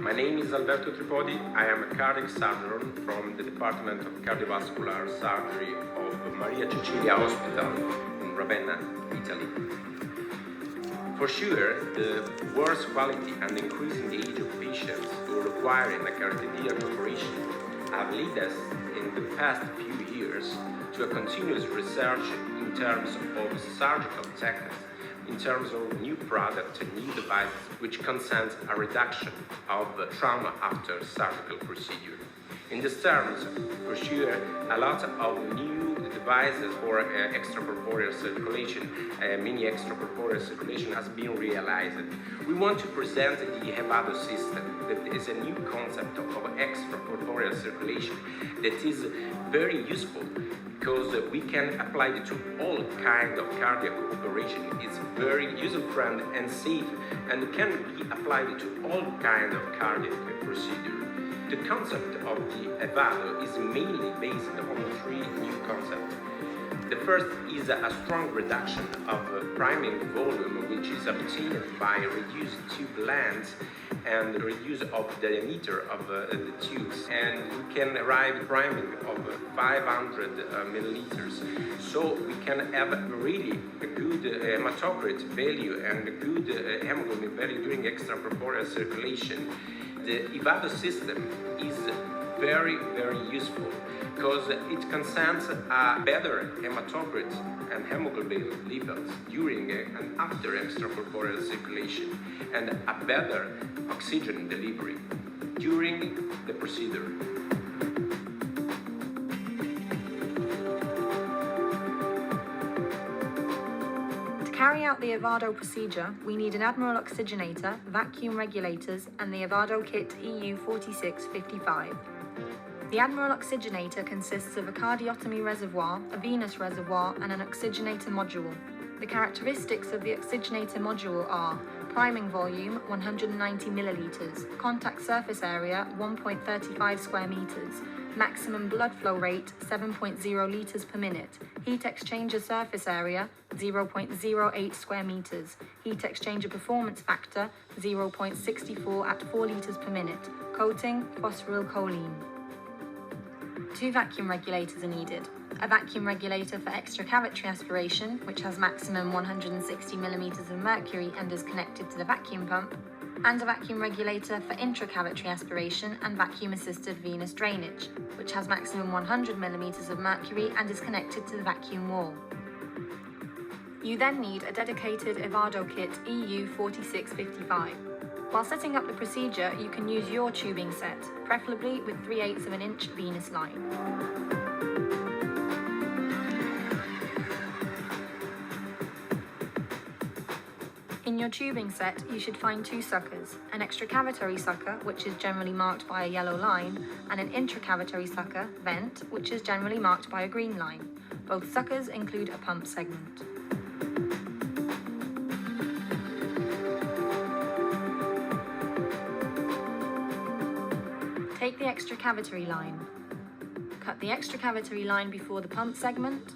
My name is Alberto Tripodi. I am a cardiac surgeon from the Department of Cardiovascular Surgery of Maria Cecilia Hospital in Ravenna, Italy. For sure, the worse quality and increasing age of patients who require a cardiac operation have led us in the past few years to a continuous research in terms of surgical techniques, in terms of new products and new devices which consent a reduction of trauma after surgical procedure. In these terms, for sure, a lot of new devices for extracorporeal circulation, mini extracorporeal circulation has been realized. We want to present the Evado system, that is a new concept of extracorporeal circulation that is very useful because we can apply it to all kinds of cardiac operation. It's very user-friendly and safe and can be applied to all kinds of cardiac procedure. The concept of the Evado is mainly based on three new concepts. The first is a strong reduction of priming volume, which is obtained by reduced tube length and reduce of the diameter of the tubes, and we can arrive priming of 500 milliliters. So we can have really a good hematocrit value and a good hemoglobin value during extracorporeal circulation. The Evado system is very, very useful because it consents a better hematocrit and hemoglobin levels during and after extracorporeal circulation and a better oxygen delivery during the procedure. To carry out the Evado procedure, we need an Admiral oxygenator, vacuum regulators, and the Evado kit EU4655. The Admiral oxygenator consists of a cardiotomy reservoir, a venous reservoir, and an oxygenator module. The characteristics of the oxygenator module are priming volume 190 milliliters, contact surface area 1.35 square meters, maximum blood flow rate 7.0 liters per minute, heat exchanger surface area 0.08 square meters, heat exchanger performance factor 0.64 at 4 liters per minute, coating phosphorylcholine. 2 vacuum regulators are needed. A vacuum regulator for extracavitary aspiration, which has maximum 160 millimeters of mercury and is connected to the vacuum pump, and a vacuum regulator for intracavitary aspiration and vacuum-assisted venous drainage, which has maximum 100 millimeters of mercury and is connected to the vacuum wall. You then need a dedicated Evado kit EU4655. While setting up the procedure, you can use your tubing set, preferably with 3/8 of an inch venous line. In your tubing set, you should find 2 suckers, an extracavitary sucker, which is generally marked by a yellow line, and an intracavitary sucker, vent, which is generally marked by a green line. Both suckers include a pump segment. Take the extracavitary line. Cut the extracavitary line before the pump segment.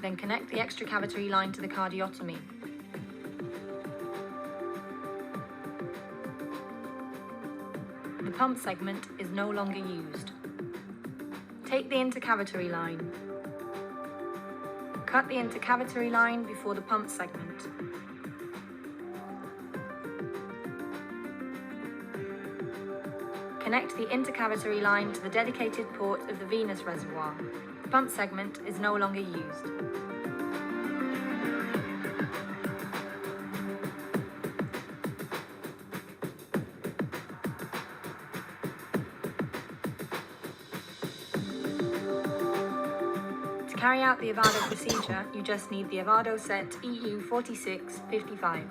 Then connect the extracavitary line to the cardiotomy. The pump segment is no longer used. Take the intercavitary line. Cut the intercavitary line before the pump segment. Connect the intercavitary line to the dedicated port of the venous reservoir. The pump segment is no longer used. To carry out the Evado procedure, you just need the Evado set EU4655.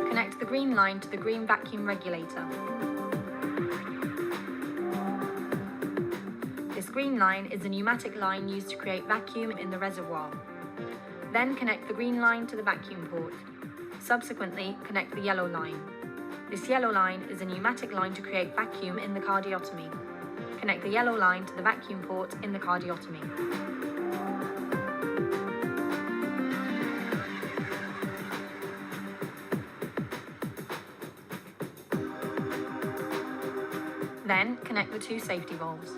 Connect the green line to the green vacuum regulator. This green line is a pneumatic line used to create vacuum in the reservoir. Then connect the green line to the vacuum port. Subsequently, connect the yellow line. This yellow line is a pneumatic line to create vacuum in the cardiotomy. Connect the yellow line to the vacuum port in the cardiotomy. Then connect the two safety valves.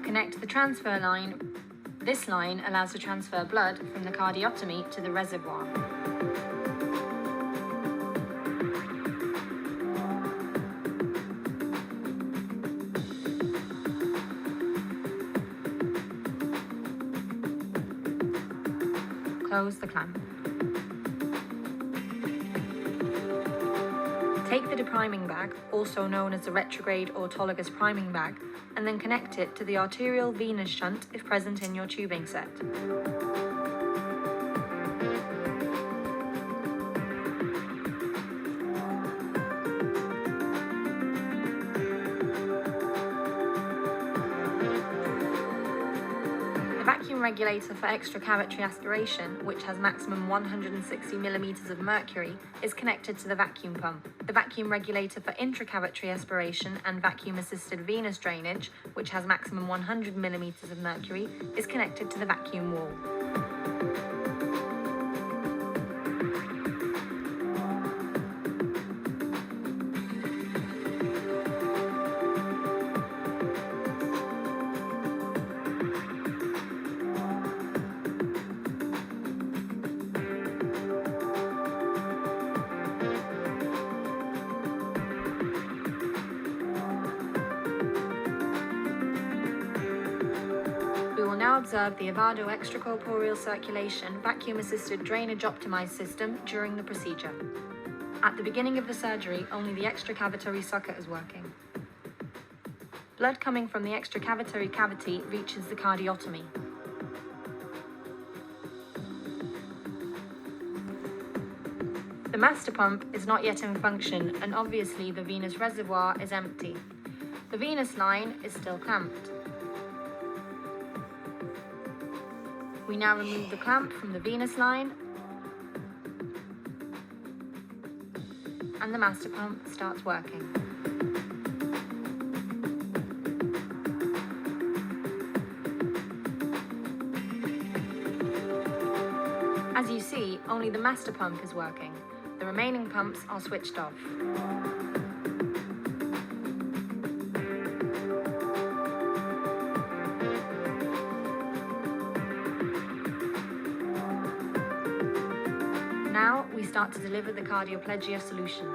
Connect the transfer line. This line allows to transfer blood from the cardiotomy to the reservoir. Close the clamp. Take the depriming bag, also known as the retrograde autologous priming bag, and then connect it to the arterial venous shunt if present in your tubing set. The vacuum regulator for extracavitary aspiration, which has maximum 160 millimeters of mercury, is connected to the vacuum pump. The vacuum regulator for intracavitary aspiration and vacuum-assisted venous drainage, which has maximum 100 millimeters of mercury, is connected to the vacuum wall. We will now observe the Avado extracorporeal circulation vacuum-assisted drainage optimized system during the procedure. At the beginning of the surgery, only the extracavitary sucker is working. Blood coming from the extracavitary cavity reaches the cardiotomy. The master pump is not yet in function, and obviously the venous reservoir is empty. The venous line is still clamped. We now remove the clamp from the venous line, and the master pump starts working. As you see, only the master pump is working. The remaining pumps are switched off. Now we start to deliver the cardioplegia solution.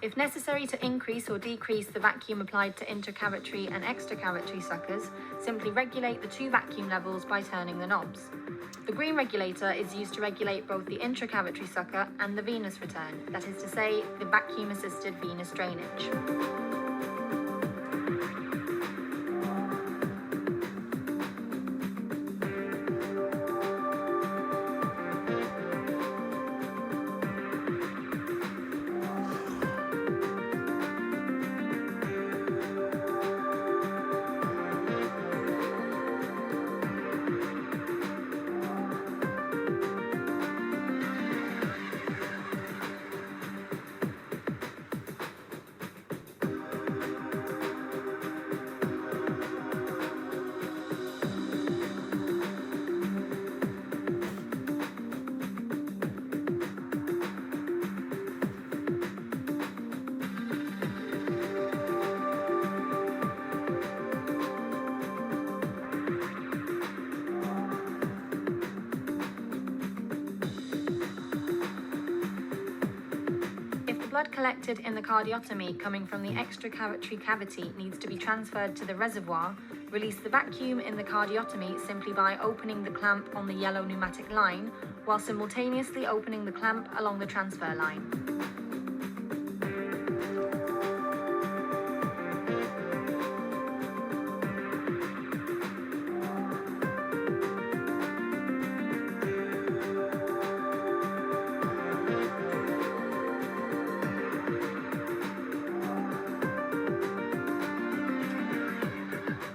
If necessary to increase or decrease the vacuum applied to intercavitary and extracavitary suckers, simply regulate the two vacuum levels by turning the knobs. The green regulator is used to regulate both the intracavitary sucker and the venous return, that is to say, the vacuum-assisted venous drainage. Blood collected in the cardiotomy coming from the extracavitary cavity needs to be transferred to the reservoir. Release the vacuum in the cardiotomy simply by opening the clamp on the yellow pneumatic line, while simultaneously opening the clamp along the transfer line.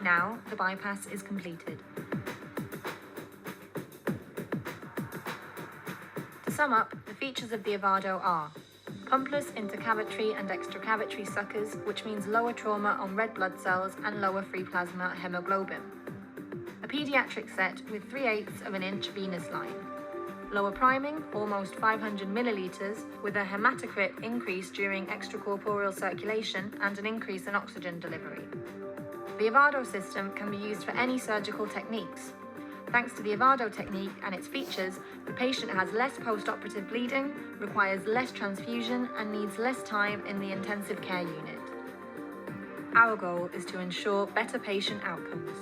Now, the bypass is completed. To sum up, the features of the Avado are pumpless intercavitary and extracavitary suckers, which means lower trauma on red blood cells and lower free plasma hemoglobin. A pediatric set with 3/8 of an inch venous line. Lower priming, almost 500 millilitres, with a hematocrit increase during extracorporeal circulation and an increase in oxygen delivery. The Avado system can be used for any surgical techniques. Thanks to the Avado technique and its features, the patient has less post-operative bleeding, requires less transfusion, and needs less time in the intensive care unit. Our goal is to ensure better patient outcomes.